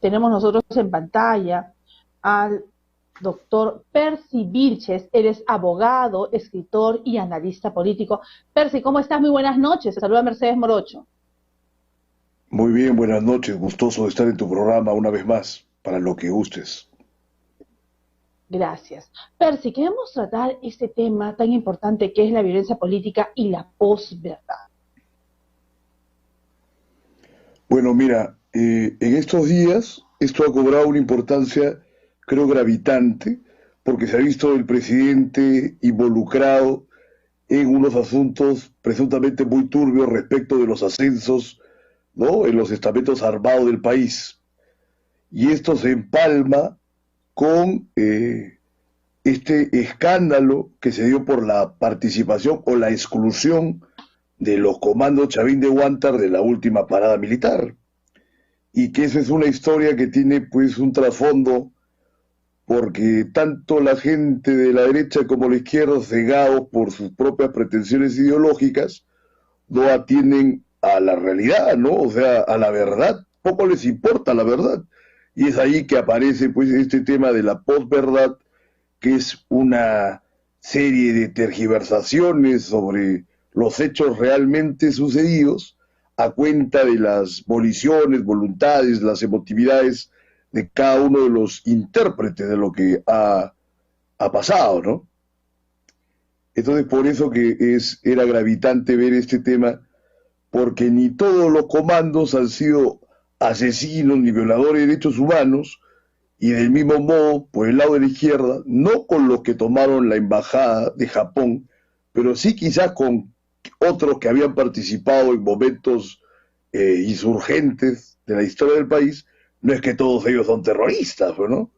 tenemos nosotros en pantalla al doctor Percy Vilches. Eres abogado, escritor y analista político. Percy, ¿cómo estás? Muy buenas noches. Te saluda Mercedes Morocho. Muy bien, buenas noches. Gustoso de estar en tu programa una vez más, para lo que gustes. Gracias. Percy, queremos tratar este tema tan importante que es la violencia política y la posverdad. Bueno, mira, en estos días esto ha cobrado una importancia, creo, gravitante, porque se ha visto el presidente involucrado en unos asuntos presuntamente muy turbios respecto de los ascensos, ¿no?, en los estamentos armados del país. Y esto se empalma con este escándalo que se dio por la participación o la exclusión de los comandos Chavín de Huántar de la última parada militar. Y que esa es una historia que tiene pues un trasfondo, porque tanto la gente de la derecha como la izquierda, cegados por sus propias pretensiones ideológicas, no atienden a la realidad, ¿no? O sea, a la verdad, poco les importa la verdad. Y es ahí que aparece pues este tema de la posverdad, que es una serie de tergiversaciones sobre los hechos realmente sucedidos a cuenta de las voliciones, voluntades, las emotividades de cada uno de los intérpretes de lo que ha pasado, ¿no? Entonces, por eso que era gravitante ver este tema, porque ni todos los comandos han sido asesinos ni violadores de derechos humanos, y del mismo modo, por el lado de la izquierda, no con los que tomaron la embajada de Japón, pero sí quizás con otros que habían participado en momentos insurgentes de la historia del país. No es que todos ellos son terroristas, ¿no?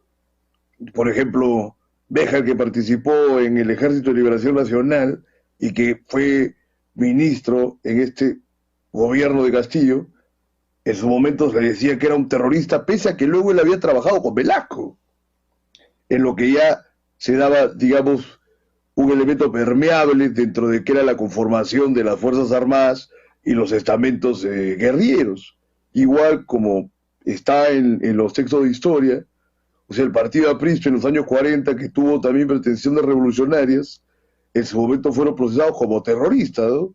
Por ejemplo, Béjar, que participó en el Ejército de Liberación Nacional y que fue ministro en este gobierno de Castillo, en su momento se le decía que era un terrorista, pese a que luego él había trabajado con Velasco, en lo que ya se daba, digamos, un elemento permeable dentro de que era la conformación de las Fuerzas Armadas y los estamentos guerrilleros. Igual como está en los textos de historia, o sea, el partido aprista en los años 40, que tuvo también pretensiones revolucionarias, en su momento fueron procesados como terroristas, ¿no?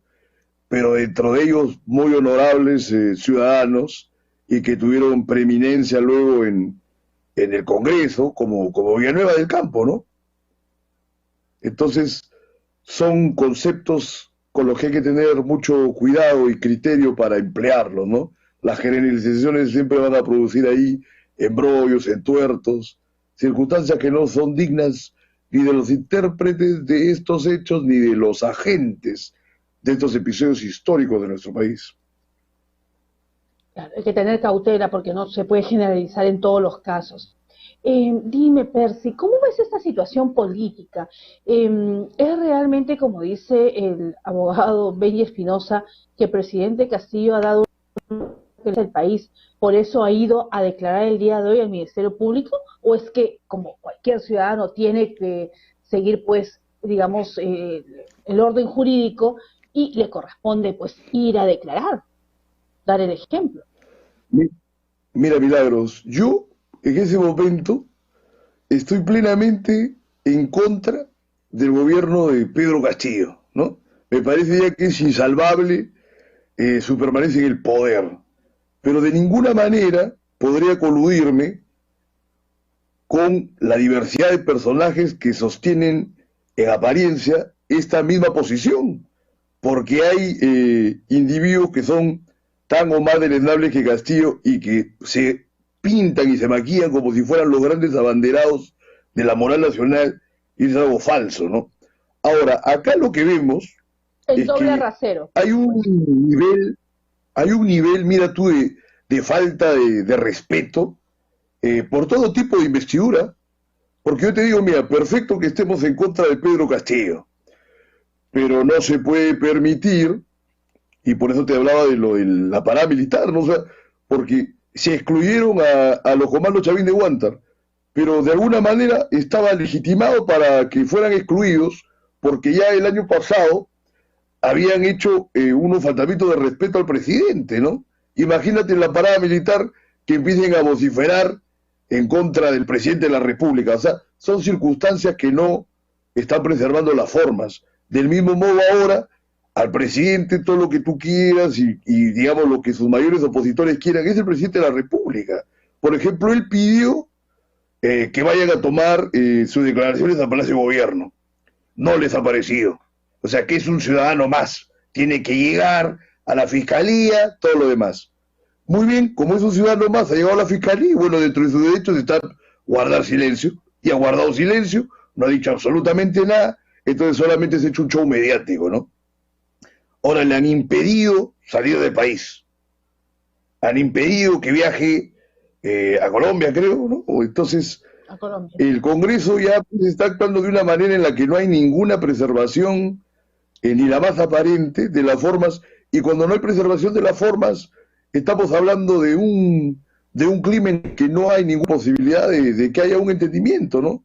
Pero dentro de ellos muy honorables ciudadanos, y que tuvieron preeminencia luego en el Congreso, como Villanueva del Campo, ¿no? Entonces, son conceptos con los que hay que tener mucho cuidado y criterio para emplearlos, ¿no? Las generalizaciones siempre van a producir ahí embrollos, entuertos, circunstancias que no son dignas ni de los intérpretes de estos hechos, ni de los agentes de estos episodios históricos de nuestro país. Claro, hay que tener cautela porque no se puede generalizar en todos los casos. Dime, Percy, ¿cómo ves esta situación política? ¿Es realmente, como dice el abogado Benny Espinosa, que el presidente Castillo ha dado el país, por eso ha ido a declarar el día de hoy al Ministerio Público? ¿O es que, como cualquier ciudadano, tiene que seguir, pues, digamos, el orden jurídico y le corresponde, pues, ir a declarar, dar el ejemplo? Mira, Milagros, yo en ese momento estoy plenamente en contra del gobierno de Pedro Castillo, ¿no? Me parece ya que es insalvable su permanencia en el poder, pero de ninguna manera podría coludirme con la diversidad de personajes que sostienen en apariencia esta misma posición, porque hay individuos que son tan o más deleznables que Castillo y que se pintan y se maquillan como si fueran los grandes abanderados de la moral nacional, y es algo falso, ¿no? Ahora, acá lo que vemos El es doble que rasero. hay un nivel, mira tú, de falta de respeto por todo tipo de investidura, porque yo te digo, mira, perfecto que estemos en contra de Pedro Castillo, pero no se puede permitir, y por eso te hablaba de lo de la parada militar, ¿no? O sea, porque se excluyeron a los comandos Chavín de Huántar, pero de alguna manera estaba legitimado para que fueran excluidos, porque ya el año pasado habían hecho unos faltamientos de respeto al presidente, ¿no? Imagínate en la parada militar que empiecen a vociferar en contra del presidente de la República. O sea, son circunstancias que no están preservando las formas. Del mismo modo ahora, al presidente todo lo que tú quieras y digamos lo que sus mayores opositores quieran, es el presidente de la República. Por ejemplo, él pidió que vayan a tomar sus declaraciones al Palacio de Gobierno. No les ha parecido. O sea, que es un ciudadano más. Tiene que llegar a la Fiscalía, todo lo demás. Muy bien, como es un ciudadano más, ha llegado a la Fiscalía y bueno, dentro de sus derechos está guardar silencio. Y ha guardado silencio, no ha dicho absolutamente nada, entonces solamente se ha hecho un show mediático, ¿no? Ahora le han impedido salir del país. Han impedido que viaje a Colombia, creo, ¿no? Entonces, A Colombia. el Congreso ya está actuando de una manera en la que no hay ninguna preservación, ni la más aparente, de las formas, y cuando no hay preservación de las formas, estamos hablando de un clima en que no hay ninguna posibilidad de que haya un entendimiento, ¿no?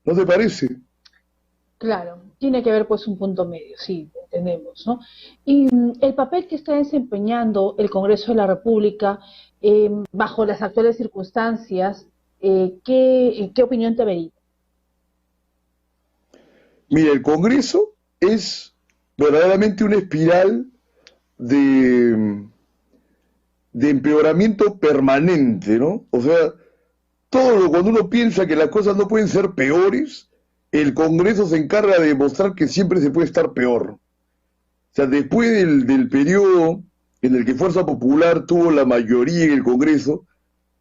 ¿No te parece? Claro, tiene que haber pues un punto medio, sí, entendemos, ¿no? Y el papel que está desempeñando el Congreso de la República bajo las actuales circunstancias, ¿qué opinión te vería? Mira, el Congreso es verdaderamente una espiral de empeoramiento permanente, ¿no? O sea, cuando uno piensa que las cosas no pueden ser peores, el Congreso se encarga de demostrar que siempre se puede estar peor. O sea, después del periodo en el que Fuerza Popular tuvo la mayoría en el Congreso,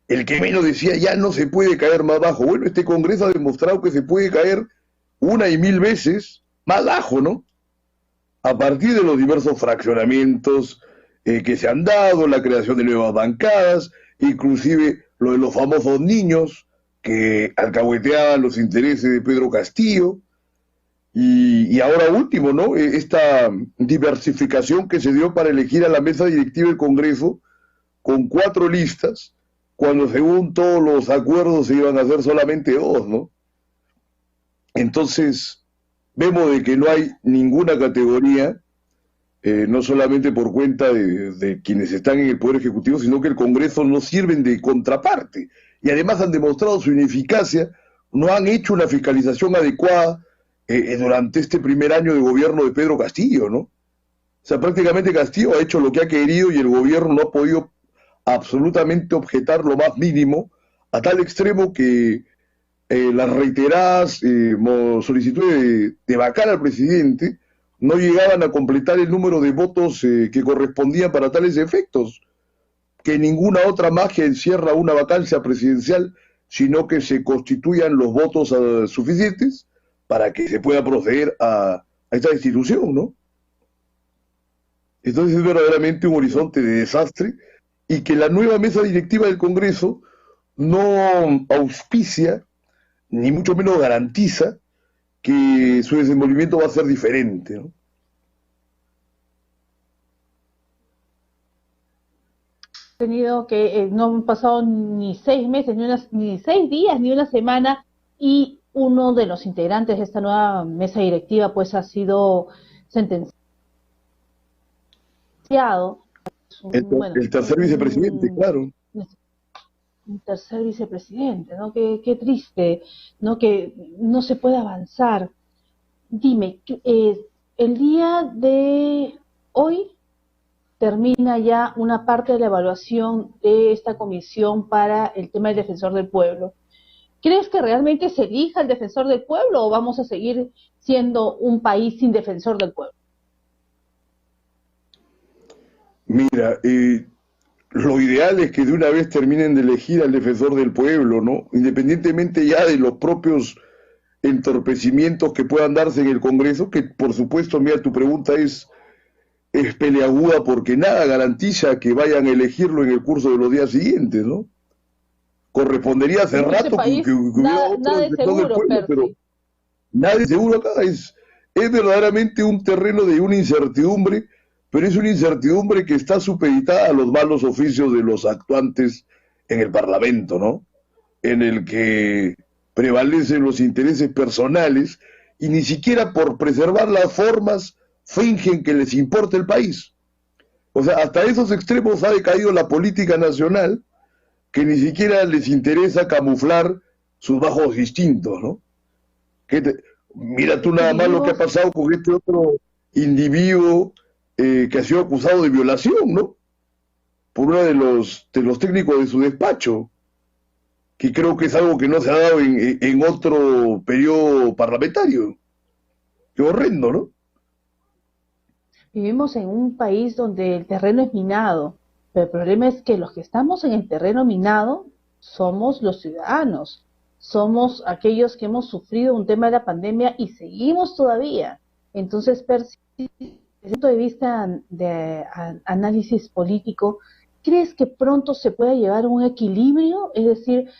el que menos decía ya no se puede caer más bajo. Bueno, este Congreso ha demostrado que se puede caer una y mil veces más bajo, ¿no? A partir de los diversos fraccionamientos que se han dado, la creación de nuevas bancadas, inclusive lo de los famosos niños que alcahueteaban los intereses de Pedro Castillo, y ahora último, ¿no? Esta diversificación que se dio para elegir a la mesa directiva del Congreso con 4 listas, cuando según todos los acuerdos se iban a hacer solamente 2, ¿no? Entonces, vemos de que no hay ninguna categoría, no solamente por cuenta de quienes están en el Poder Ejecutivo, sino que el Congreso no sirven de contraparte. Y además han demostrado su ineficacia, no han hecho una fiscalización adecuada durante este primer año de gobierno de Pedro Castillo, ¿no? O sea, prácticamente Castillo ha hecho lo que ha querido y el gobierno no ha podido absolutamente objetar lo más mínimo, a tal extremo que las reiteradas solicitudes de vacar al presidente no llegaban a completar el número de votos que correspondían para tales efectos, que ninguna otra magia encierra una vacancia presidencial, sino que se constituyan los votos suficientes para que se pueda proceder a esta institución, ¿no? Entonces es verdaderamente un horizonte de desastre y que la nueva mesa directiva del Congreso no auspicia, ni mucho menos garantiza que su desenvolvimiento va a ser diferente, ¿no? Tenido que no han pasado ni 6 meses, ni 6 días, ni una semana, y uno de los integrantes de esta nueva mesa directiva pues ha sido sentenciado. El tercer vicepresidente, claro. Un tercer vicepresidente, ¿no? Qué triste, ¿no? Que no se puede avanzar. Dime, el día de hoy termina ya una parte de la evaluación de esta comisión para el tema del defensor del pueblo. ¿Crees que realmente se elija el defensor del pueblo o vamos a seguir siendo un país sin defensor del pueblo? Mira, lo ideal es que de una vez terminen de elegir al defensor del pueblo, ¿no? Independientemente ya de los propios entorpecimientos que puedan darse en el Congreso, que por supuesto, mira, tu pregunta es peleaguda porque nada garantiza que vayan a elegirlo en el curso de los días siguientes, ¿no? Correspondería hace rato que hubiera otro defensor del pueblo, pero nada de seguro acá. Es verdaderamente un terreno de una incertidumbre, pero es una incertidumbre que está supeditada a los malos oficios de los actuantes en el Parlamento, ¿no? En el que prevalecen los intereses personales y ni siquiera por preservar las formas fingen que les importa el país. O sea, hasta esos extremos ha decaído la política nacional, que ni siquiera les interesa camuflar sus bajos instintos, ¿no? Que te- Mira tú Que nada más lo que ha vivimos, pasado con este otro individuo que ha sido acusado de violación, ¿no? Por uno de los técnicos de su despacho, que creo que es algo que no se ha dado en otro periodo parlamentario. Qué horrendo, ¿no? vivimos en un país donde el terreno es minado, pero el problema es que los que estamos en el terreno minado somos los ciudadanos, somos aquellos que hemos sufrido un tema de la pandemia y seguimos todavía. Entonces, Percy, desde el punto de vista de análisis político, ¿crees que pronto se pueda llevar a un equilibrio? Es decir,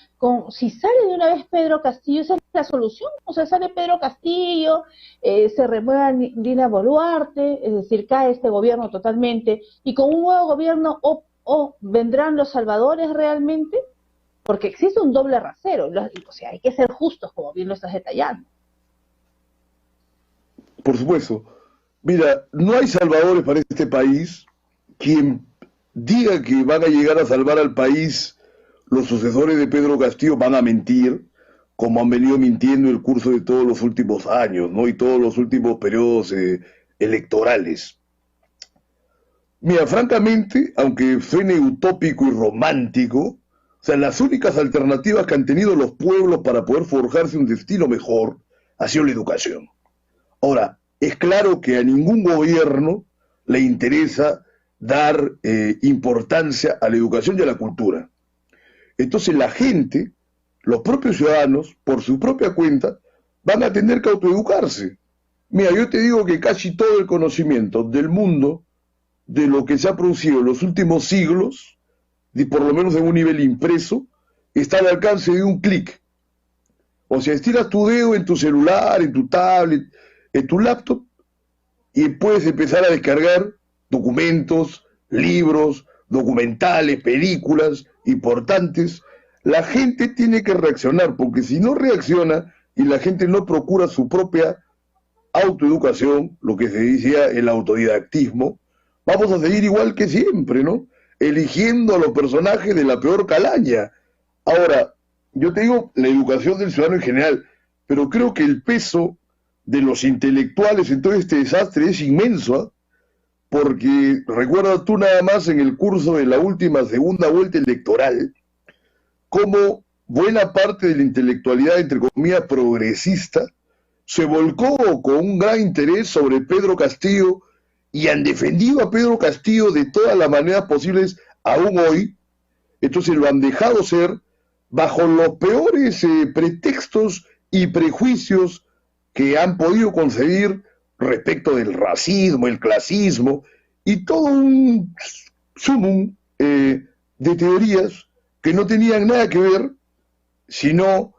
si sale de una vez Pedro Castillo, esa es la solución. O sea, sale Pedro Castillo, se remueva Dina Boluarte, es decir, cae este gobierno totalmente, y con un nuevo gobierno o vendrán los salvadores realmente, porque existe un doble rasero. O sea, hay que ser justos, como bien lo estás detallando. Por supuesto. Mira, no hay salvadores para este país. Quien diga que van a llegar a salvar al país los sucesores de Pedro Castillo van a mentir, como han venido mintiendo el curso de todos los últimos años, ¿no? Y todos los últimos periodos electorales. Mira, francamente, aunque suene utópico y romántico, o sea, las únicas alternativas que han tenido los pueblos para poder forjarse un destino mejor ha sido la educación. Ahora, es claro que a ningún gobierno le interesa dar importancia a la educación y a la cultura. Entonces la gente, los propios ciudadanos, por su propia cuenta, van a tener que autoeducarse. Mira, yo te digo que casi todo el conocimiento del mundo, de lo que se ha producido en los últimos siglos, y por lo menos en un nivel impreso, está al alcance de un clic. O sea, estiras tu dedo en tu celular, en tu tablet, en tu laptop, y puedes empezar a descargar documentos, libros, documentales, películas importantes. La gente tiene que reaccionar, porque si no reacciona y la gente no procura su propia autoeducación, lo que se decía el autodidactismo, vamos a seguir igual que siempre, ¿no? Eligiendo a los personajes de la peor calaña. Ahora, yo te digo la educación del ciudadano en general, pero creo que el peso de los intelectuales en todo este desastre es inmenso, ¿eh? Porque recuerda tú nada más en el curso de la última segunda vuelta electoral, cómo buena parte de la intelectualidad, entre comillas, progresista, se volcó con un gran interés sobre Pedro Castillo y han defendido a Pedro Castillo de todas las maneras posibles aún hoy. Entonces lo han dejado ser bajo los peores pretextos y prejuicios que han podido concebir respecto del racismo, el clasismo y todo un sumum de teorías que no tenían nada que ver sino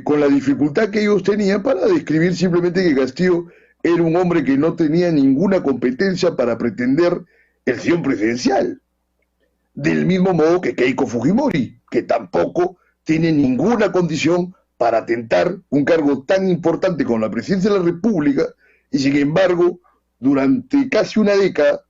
con la dificultad que ellos tenían para describir simplemente que Castillo era un hombre que no tenía ninguna competencia para pretender el sillón presidencial. Del mismo modo que Keiko Fujimori, que tampoco tiene ninguna condición para tentar un cargo tan importante como la presidencia de la República, y sin embargo, durante casi una década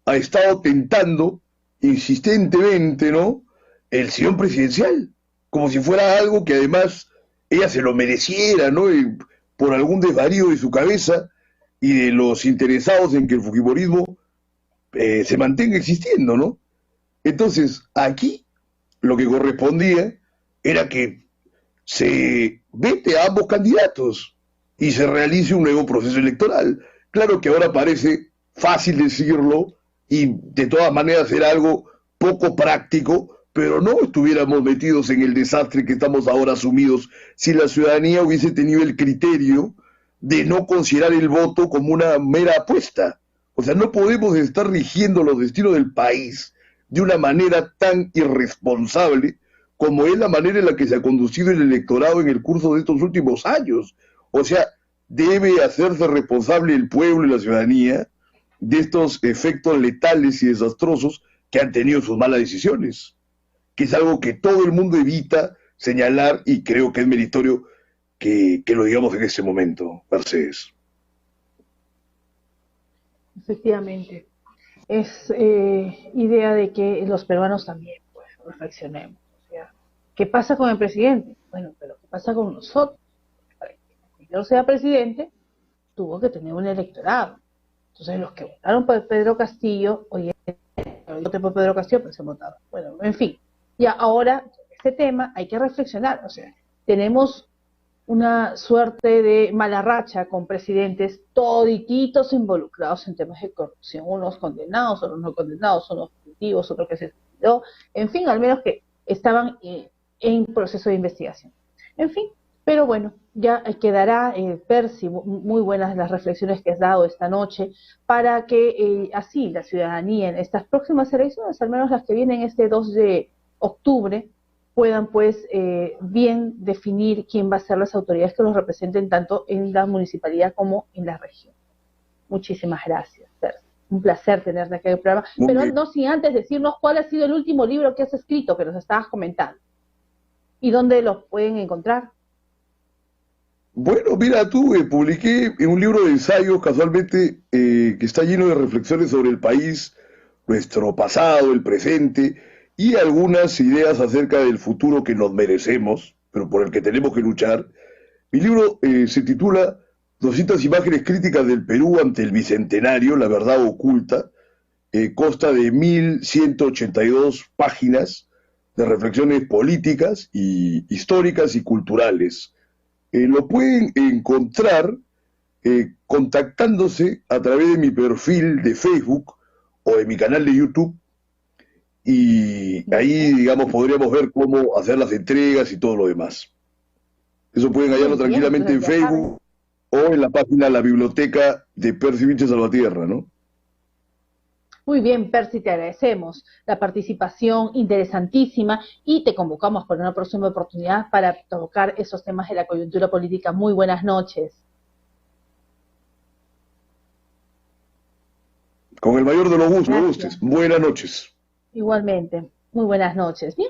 ha estado tentando insistentemente, ¿no?, el sillón presidencial, como si fuera algo que además ella se lo mereciera, ¿no?, y por algún desvarío de su cabeza y de los interesados en que el fujimorismo se mantenga existiendo, ¿no? Entonces, aquí lo que correspondía era que se vete a ambos candidatos y se realice un nuevo proceso electoral. Claro que ahora parece fácil decirlo y de todas maneras era algo poco práctico, pero no estuviéramos metidos en el desastre que estamos ahora sumidos si la ciudadanía hubiese tenido el criterio de no considerar el voto como una mera apuesta. O sea, no podemos estar rigiendo los destinos del país de una manera tan irresponsable como es la manera en la que se ha conducido el electorado en el curso de estos últimos años. O sea, debe hacerse responsable el pueblo y la ciudadanía de estos efectos letales y desastrosos que han tenido sus malas decisiones, que es algo que todo el mundo evita señalar y creo que es meritorio que lo digamos en este momento, Mercedes. Efectivamente. es idea de que los peruanos también, pues, reflexionemos. O sea, ¿qué pasa con el presidente? Bueno, pero ¿qué pasa con nosotros? Para que el señor sea presidente, tuvo que tener un electorado. Entonces, los que votaron por Pedro Castillo, oye, yo voté por Pedro Castillo, pero se votaba. Bueno, en fin, ya ahora, este tema hay que reflexionar. O sea, tenemos una suerte de mala racha con presidentes todititos involucrados en temas de corrupción, unos condenados, otros no condenados, unos fugitivos, otros que se suicidó, en fin, al menos que estaban en proceso de investigación. En fin, pero bueno, ya quedará, Percy, muy buenas las reflexiones que has dado esta noche, para que así la ciudadanía en estas próximas elecciones, al menos las que vienen este 2 de octubre, puedan pues bien definir quién va a ser las autoridades que los representen tanto en la municipalidad como en la región. Muchísimas gracias, Percy. Un placer tenerte aquí en el programa, pero no sin antes decirnos cuál ha sido el último libro que has escrito, que nos estabas comentando, y dónde los pueden encontrar. Bueno, mira tú, publiqué un libro de ensayos casualmente que está lleno de reflexiones sobre el país, nuestro pasado, el presente y algunas ideas acerca del futuro que nos merecemos, pero por el que tenemos que luchar. Mi libro se titula 200 imágenes críticas del Perú ante el Bicentenario, la verdad oculta. Consta de 1182 páginas de reflexiones políticas, y históricas y culturales. Lo pueden encontrar contactándose a través de mi perfil de Facebook o de mi canal de YouTube, y ahí, digamos, podríamos ver cómo hacer las entregas y todo lo demás. Eso pueden hallarlo tranquilamente en Facebook o en la página de la biblioteca de Percy Vilches Salvatierra, ¿no? Muy bien, Percy, te agradecemos la participación interesantísima y te convocamos por una próxima oportunidad para tocar esos temas de la coyuntura política. Muy buenas noches. Con el mayor de los gustos. Buenas noches. Igualmente, muy buenas noches. Bien.